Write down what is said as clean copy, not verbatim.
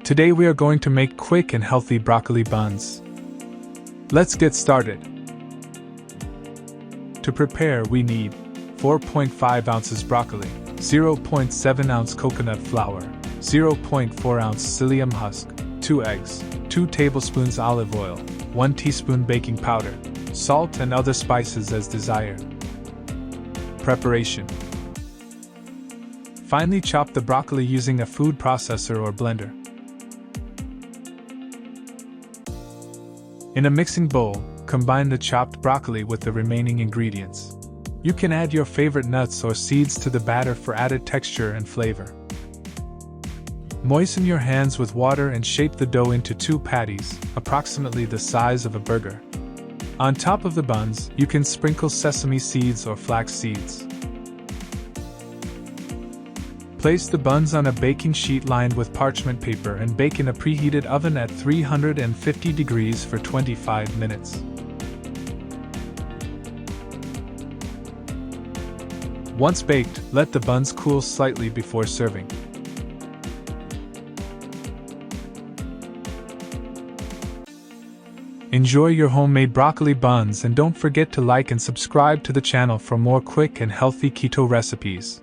Today we are going to make quick and healthy broccoli buns. Let's get started. To prepare, we need 4.5 ounces broccoli, 0.7 ounce coconut flour, 0.4 ounce psyllium husk, 2 eggs, 2 tablespoons olive oil, 1 teaspoon baking powder, salt and other spices as desired. Preparation. Finely chop the broccoli using a food processor or blender. In a mixing bowl, combine the chopped broccoli with the remaining ingredients. You can add your favorite nuts or seeds to the batter for added texture and flavor. Moisten your hands with water and shape the dough into 2 patties, approximately the size of a burger. On top of the buns, you can sprinkle sesame seeds or flax seeds. Place the buns on a baking sheet lined with parchment paper and bake in a preheated oven at 350 degrees for 25 minutes. Once baked, let the buns cool slightly before serving. Enjoy your homemade broccoli buns and don't forget to like and subscribe to the channel for more quick and healthy keto recipes.